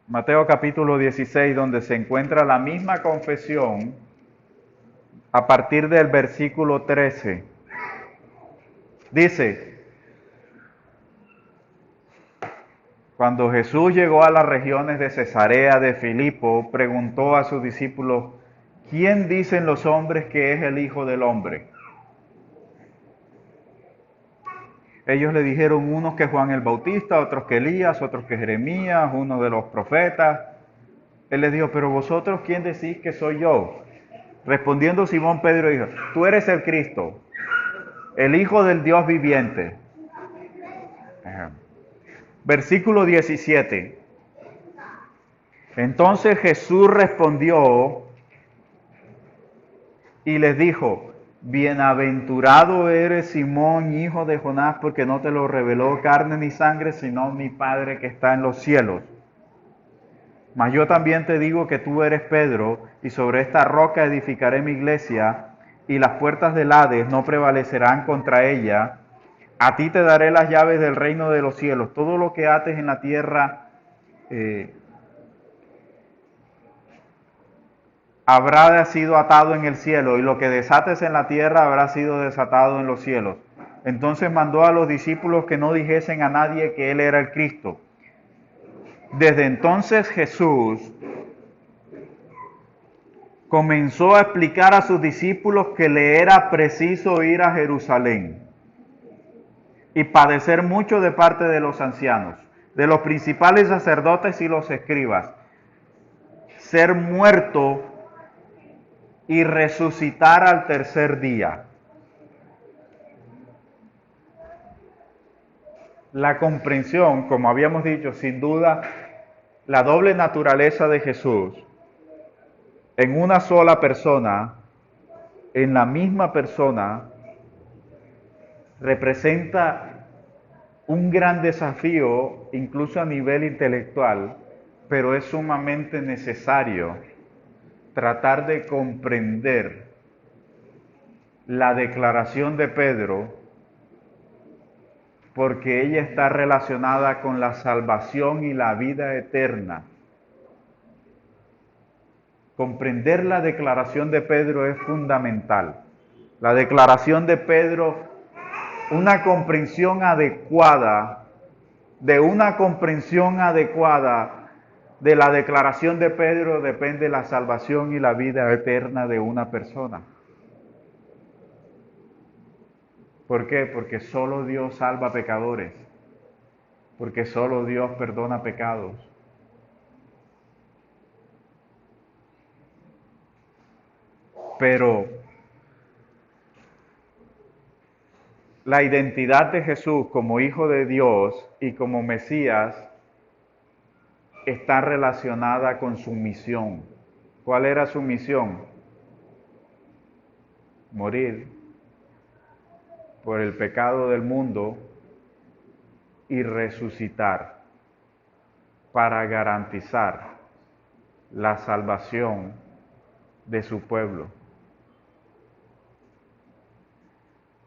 Mateo capítulo 16, donde se encuentra la misma confesión a partir del versículo 13. Dice: cuando Jesús llegó a las regiones de Cesarea de Filipo, preguntó a sus discípulos: ¿quién dicen los hombres que es el Hijo del Hombre? Ellos le dijeron, unos que Juan el Bautista, otros que Elías, otros que Jeremías, uno de los profetas. Él les dijo: pero vosotros, ¿quién decís que soy yo? Respondiendo Simón Pedro dijo: tú eres el Cristo, el Hijo del Dios viviente. Versículo 17. Entonces Jesús respondió y les dijo: bienaventurado eres Simón, hijo de Jonás, porque no te lo reveló carne ni sangre, sino mi Padre que está en los cielos. Mas yo también te digo que tú eres Pedro, y sobre esta roca edificaré mi iglesia, y las puertas del Hades no prevalecerán contra ella. A ti te daré las llaves del reino de los cielos. Todo lo que ates en la tierra habrá sido atado en el cielo, y lo que desates en la tierra habrá sido desatado en los cielos. Entonces mandó a los discípulos que no dijesen a nadie que él era el Cristo. Desde entonces Jesús comenzó a explicar a sus discípulos que le era preciso ir a Jerusalén y padecer mucho de parte de los ancianos, de los principales sacerdotes y los escribas, ser muerto y resucitar al tercer día. La comprensión, como habíamos dicho, sin duda, la doble naturaleza de Jesús en una sola persona, en la misma persona, representa un gran desafío, incluso a nivel intelectual, pero es sumamente necesario tratar de comprender la declaración de Pedro, porque ella está relacionada con la salvación y la vida eterna. Comprender la declaración de Pedro es fundamental. La declaración de Pedro, una comprensión adecuada, de la declaración de Pedro depende la salvación y la vida eterna de una persona. ¿Por qué? Porque solo Dios salva pecadores, porque solo Dios perdona pecados. Pero la identidad de Jesús como Hijo de Dios y como Mesías está relacionada con su misión. ¿Cuál era su misión? Morir por el pecado del mundo y resucitar para garantizar la salvación de su pueblo.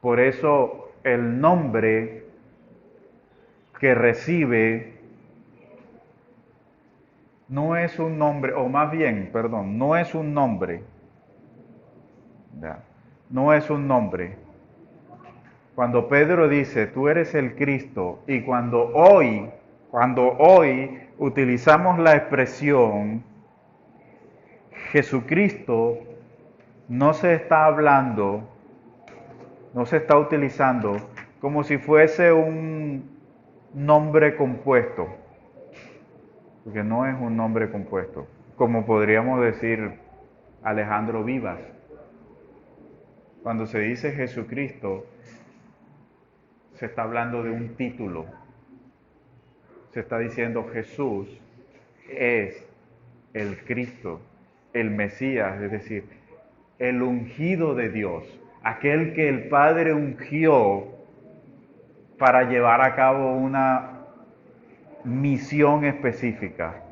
Por eso el nombre que recibe no es un nombre, o más bien, perdón, no es un nombre. Ya, no es un nombre. Cuando Pedro dice, tú eres el Cristo, y cuando hoy utilizamos la expresión Jesucristo, no se está hablando, no se está utilizando como si fuese un nombre compuesto, porque no es un nombre compuesto, como podríamos decir Alejandro Vivas. Cuando se dice Jesucristo, se está hablando de un título, se está diciendo Jesús es el Cristo, el Mesías, es decir, el ungido de Dios, aquel que el Padre ungió para llevar a cabo una misión específica.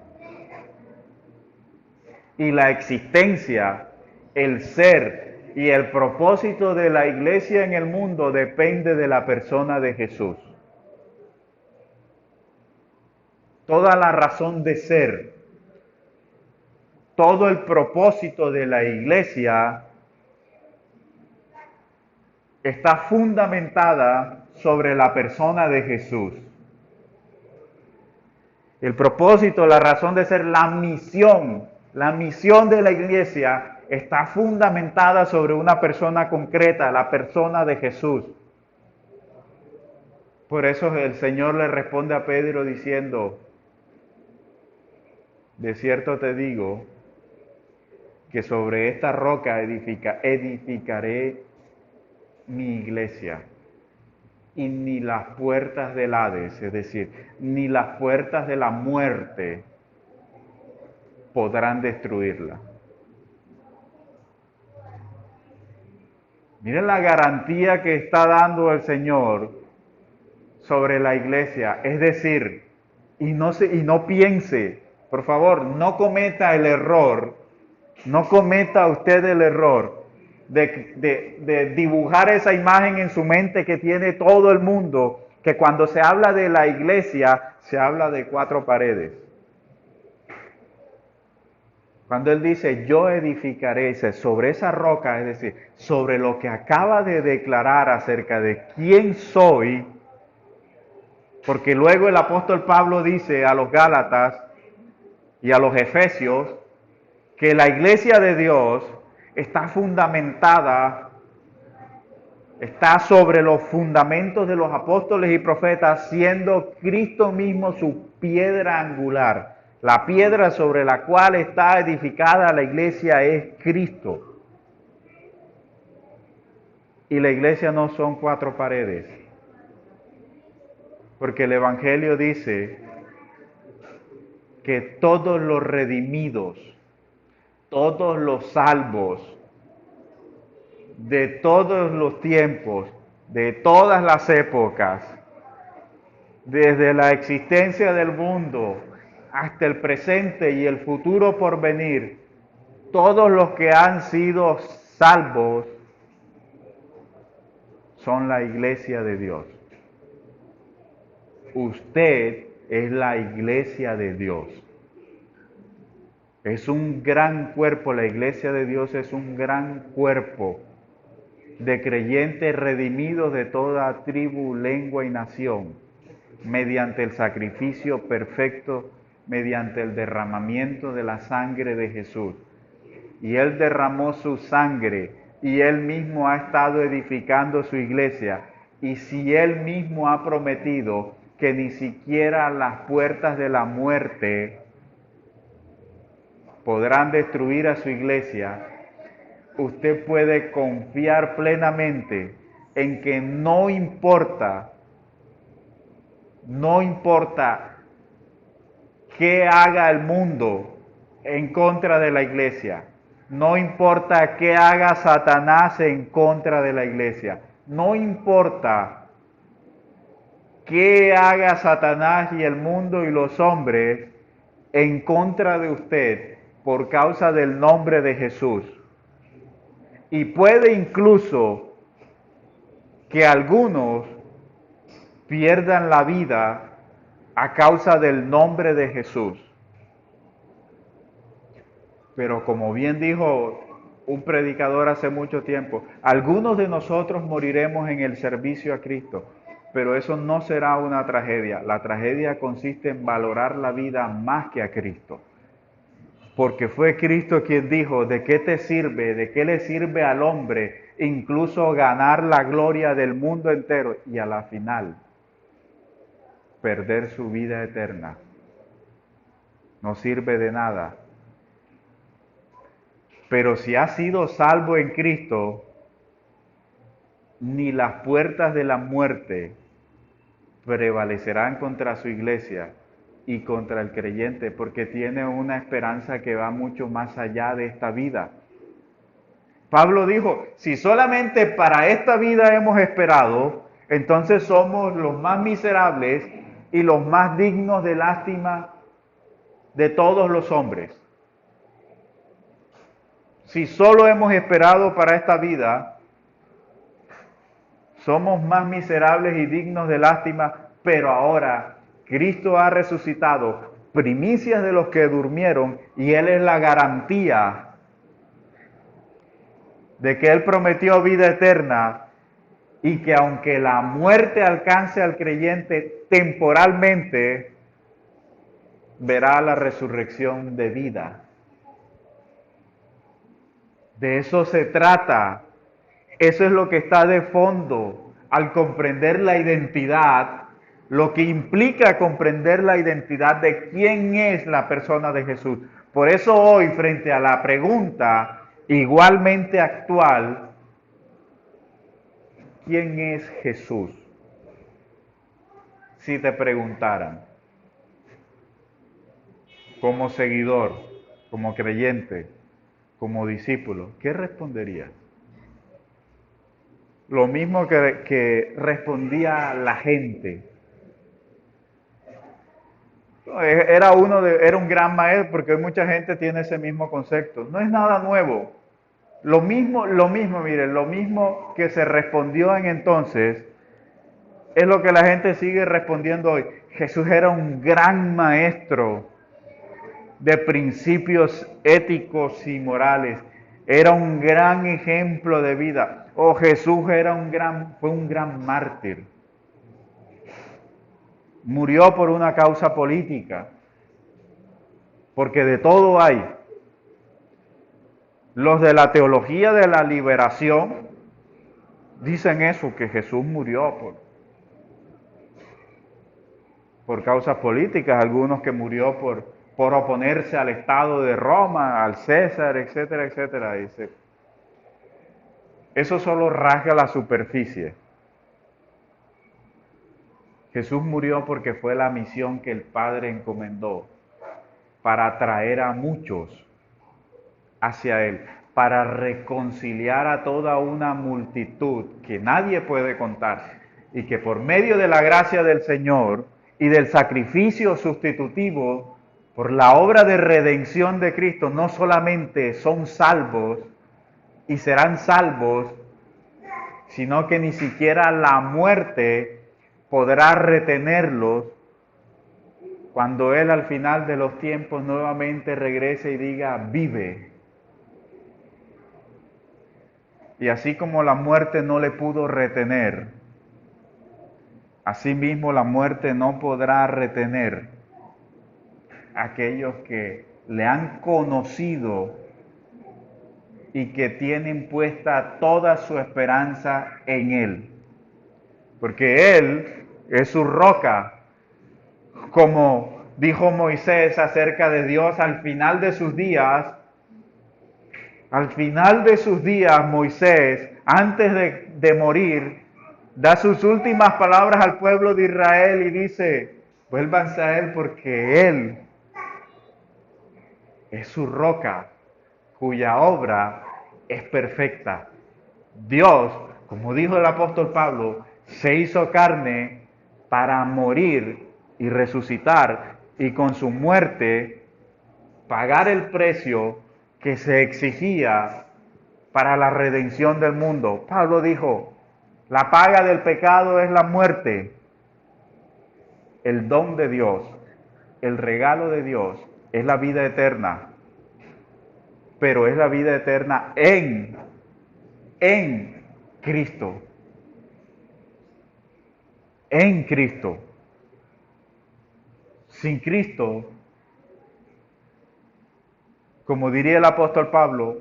Y la existencia, el ser y el propósito de la iglesia en el mundo depende de la persona de Jesús. Toda la razón de ser, todo el propósito de la iglesia está fundamentada sobre la persona de Jesús. El propósito, la razón de ser, la misión de la iglesia está fundamentada sobre una persona concreta, la persona de Jesús. Por eso el Señor le responde a Pedro diciendo, de cierto te digo, que sobre esta roca edificaré mi iglesia. Y ni las puertas del Hades, es decir, ni las puertas de la muerte podrán destruirla. Miren la garantía que está dando el Señor sobre la iglesia. Es decir, y no piense, por favor, no cometa el error, no cometa usted el error de dibujar esa imagen en su mente que tiene todo el mundo, que cuando se habla de la iglesia, se habla de 4 paredes. Cuando Él dice, yo edificaré sobre esa roca, es decir, sobre lo que acaba de declarar acerca de quién soy, porque luego el apóstol Pablo dice a los Gálatas y a los Efesios que la iglesia de Dios está fundamentada, está sobre los fundamentos de los apóstoles y profetas, siendo Cristo mismo su piedra angular. La piedra sobre la cual está edificada la iglesia es Cristo. Y la iglesia no son 4 paredes. Porque el Evangelio dice que todos los redimidos, todos los salvos, de todos los tiempos, de todas las épocas, desde la existencia del mundo hasta el presente y el futuro por venir, todos los que han sido salvos son la iglesia de Dios. Usted es la iglesia de Dios. Es un gran cuerpo, la iglesia de Dios es un gran cuerpo de creyentes redimidos de toda tribu, lengua y nación, mediante el sacrificio perfecto, mediante el derramamiento de la sangre de Jesús. Y Él derramó su sangre y Él mismo ha estado edificando su iglesia. Y si Él mismo ha prometido que ni siquiera las puertas de la muerte podrán destruir a su iglesia, usted puede confiar plenamente en que no importa qué haga el mundo en contra de la iglesia, no importa qué haga Satanás en contra de la iglesia, no importa qué haga Satanás y el mundo y los hombres en contra de usted por causa del nombre de Jesús. Y puede incluso que algunos pierdan la vida a causa del nombre de Jesús. Pero como bien dijo un predicador hace mucho tiempo, algunos de nosotros moriremos en el servicio a Cristo, pero eso no será una tragedia. La tragedia consiste en valorar la vida más que a Cristo. Porque fue Cristo quien dijo, ¿de qué te sirve? ¿De qué le sirve al hombre incluso ganar la gloria del mundo entero y a la final perder su vida eterna? No sirve de nada. Pero si has sido salvo en Cristo, ni las puertas de la muerte prevalecerán contra su iglesia y contra el creyente, porque tiene una esperanza que va mucho más allá de esta vida. Pablo dijo, si solamente para esta vida hemos esperado, entonces somos los más miserables y los más dignos de lástima de todos los hombres. Si solo hemos esperado para esta vida, somos más miserables y dignos de lástima, pero ahora Cristo ha resucitado, primicias de los que durmieron, y Él es la garantía de que Él prometió vida eterna y que aunque la muerte alcance al creyente temporalmente, verá la resurrección de vida. De eso se trata. Eso es lo que está de fondo al comprender la identidad, lo que implica comprender la identidad de quién es la persona de Jesús. Por eso hoy, frente a la pregunta igualmente actual, ¿quién es Jesús? Si te preguntaran, como seguidor, como creyente, como discípulo, ¿qué responderías? Lo mismo que respondía la gente. Era un gran maestro, porque mucha gente tiene ese mismo concepto. No es nada nuevo. Lo mismo, miren, lo mismo que se respondió en entonces, es lo que la gente sigue respondiendo hoy. Jesús era un gran maestro de principios éticos y morales. Era un gran ejemplo de vida. O Jesús fue un gran mártir. Murió por una causa política. Porque de todo hay. Los de la teología de la liberación dicen eso, que Jesús murió por causas políticas, algunos que murió por oponerse al Estado de Roma, al César, etcétera, etcétera. Dice, eso solo rasga la superficie. Jesús murió porque fue la misión que el Padre encomendó para atraer a muchos hacia Él, para reconciliar a toda una multitud que nadie puede contar y que por medio de la gracia del Señor y del sacrificio sustitutivo por la obra de redención de Cristo no solamente son salvos y serán salvos, sino que ni siquiera la muerte podrá retenerlos cuando Él al final de los tiempos nuevamente regrese y diga, vive. Y así como la muerte no le pudo retener, asimismo la muerte no podrá retener a aquellos que le han conocido y que tienen puesta toda su esperanza en Él. Porque Él es su roca, como dijo Moisés acerca de Dios al final de sus días. Al final de sus días, Moisés, antes de morir, da sus últimas palabras al pueblo de Israel y dice, vuélvanse a Él porque Él es su roca, cuya obra es perfecta. Dios, como dijo el apóstol Pablo, se hizo carne para morir y resucitar y con su muerte pagar el precio que se exigía para la redención del mundo. Pablo dijo, la paga del pecado es la muerte. El don de Dios, el regalo de Dios es la vida eterna. pero es la vida eterna en Cristo. En Cristo. Sin Cristo, como diría el apóstol Pablo,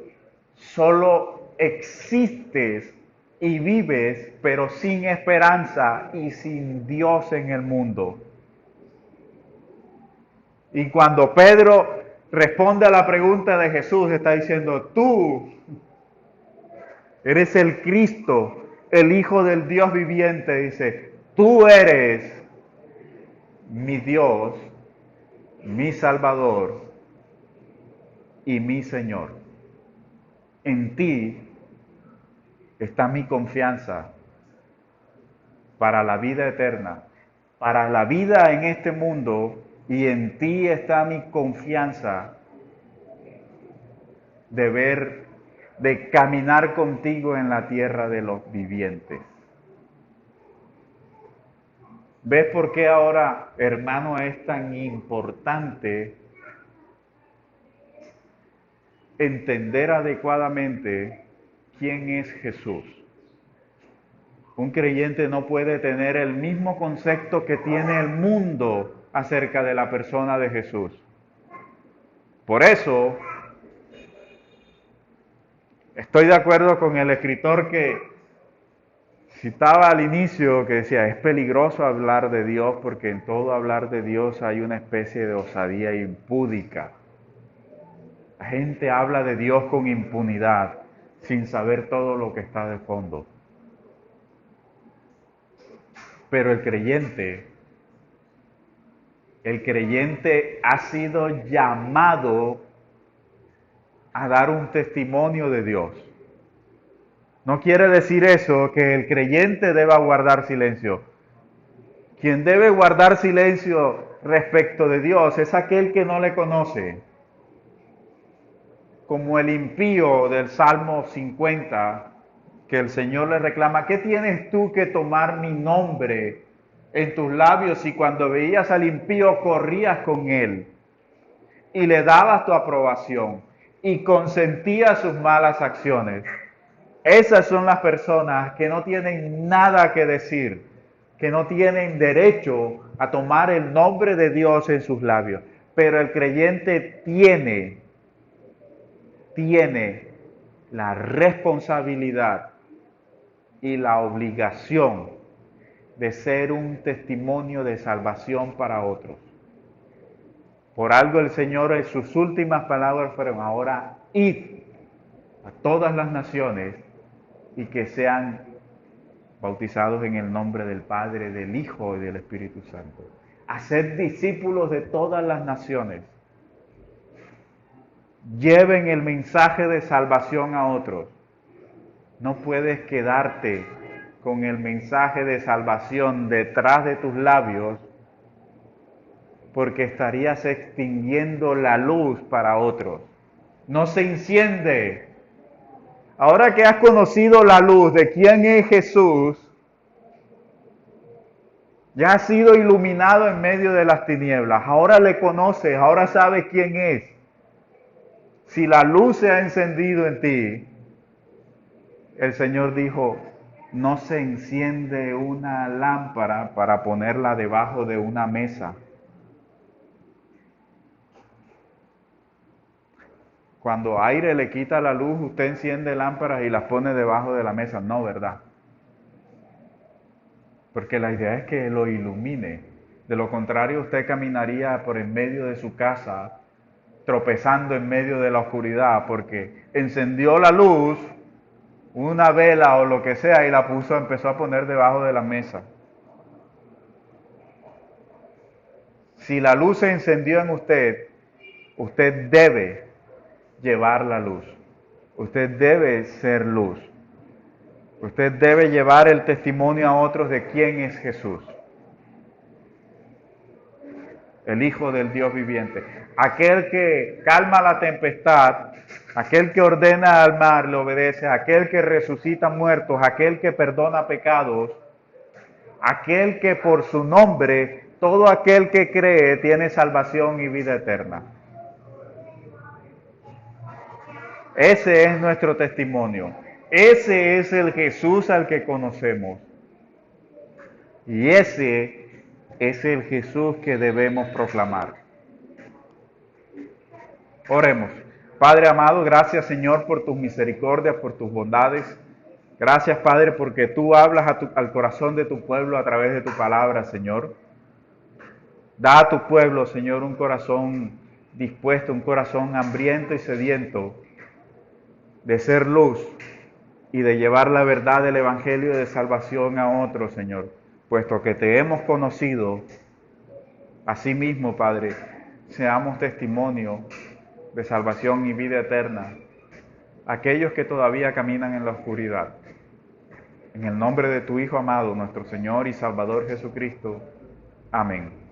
solo existes y vives, pero sin esperanza y sin Dios en el mundo. Y cuando Pedro responde a la pregunta de Jesús, está diciendo, tú eres el Cristo, el Hijo del Dios viviente, dice, tú eres mi Dios, mi Salvador y mi Señor. En ti está mi confianza para la vida eterna, para la vida en este mundo, y en ti está mi confianza de caminar contigo en la tierra de los vivientes. ¿Ves por qué ahora, hermano, es tan importante entender adecuadamente quién es Jesús? Un creyente no puede tener el mismo concepto que tiene el mundo acerca de la persona de Jesús. Por eso, estoy de acuerdo con el escritor que citaba al inicio, que decía, es peligroso hablar de Dios porque en todo hablar de Dios hay una especie de osadía impúdica. La gente habla de Dios con impunidad, sin saber todo lo que está de fondo. Pero el creyente ha sido llamado a dar un testimonio de Dios. No quiere decir eso que el creyente deba guardar silencio. Quien debe guardar silencio respecto de Dios es aquel que no le conoce. Como el impío del Salmo 50, que el Señor le reclama, ¿qué tienes tú que tomar mi nombre en tus labios y cuando veías al impío corrías con él y le dabas tu aprobación y consentías sus malas acciones? Esas son las personas que no tienen nada que decir, que no tienen derecho a tomar el nombre de Dios en sus labios. Pero el creyente tiene la responsabilidad y la obligación de ser un testimonio de salvación para otros. Por algo el Señor en sus últimas palabras fueron, ahora id a todas las naciones y que sean bautizados en el nombre del Padre, del Hijo y del Espíritu Santo. Haced discípulos de todas las naciones. Lleven el mensaje de salvación a otros. No puedes quedarte con el mensaje de salvación detrás de tus labios, porque estarías extinguiendo la luz para otros. No se enciende. Ahora que has conocido la luz de quién es Jesús, ya has sido iluminado en medio de las tinieblas. Ahora le conoces, ahora sabes quién es. Si la luz se ha encendido en ti, el Señor dijo, no se enciende una lámpara para ponerla debajo de una mesa. Cuando aire le quita la luz, usted enciende lámparas y las pone debajo de la mesa. No, ¿verdad? Porque la idea es que lo ilumine. De lo contrario, usted caminaría por en medio de su casa, tropezando en medio de la oscuridad, porque encendió la luz, una vela o lo que sea, y la empezó a poner debajo de la mesa. Si la luz se encendió en usted, usted debe llevar la luz. Usted debe ser luz. Usted debe llevar el testimonio a otros de quién es Jesús. El Hijo del Dios viviente. Aquel que calma la tempestad, aquel que ordena al mar, le obedece, aquel que resucita muertos, aquel que perdona pecados, aquel que por su nombre, todo aquel que cree tiene salvación y vida eterna. Ese es nuestro testimonio. Ese es el Jesús al que conocemos. Y ese es el Jesús que debemos proclamar. Oremos. Padre amado, gracias Señor por tus misericordias, por tus bondades. Gracias Padre porque tú hablas al corazón de tu pueblo a través de tu palabra, Señor. Da a tu pueblo, Señor, un corazón dispuesto, un corazón hambriento y sediento de ser luz y de llevar la verdad del Evangelio de salvación a otros, Señor. Puesto que te hemos conocido, asimismo, Padre, seamos testimonio de salvación y vida eterna a aquellos que todavía caminan en la oscuridad. En el nombre de tu Hijo amado, nuestro Señor y Salvador Jesucristo. Amén.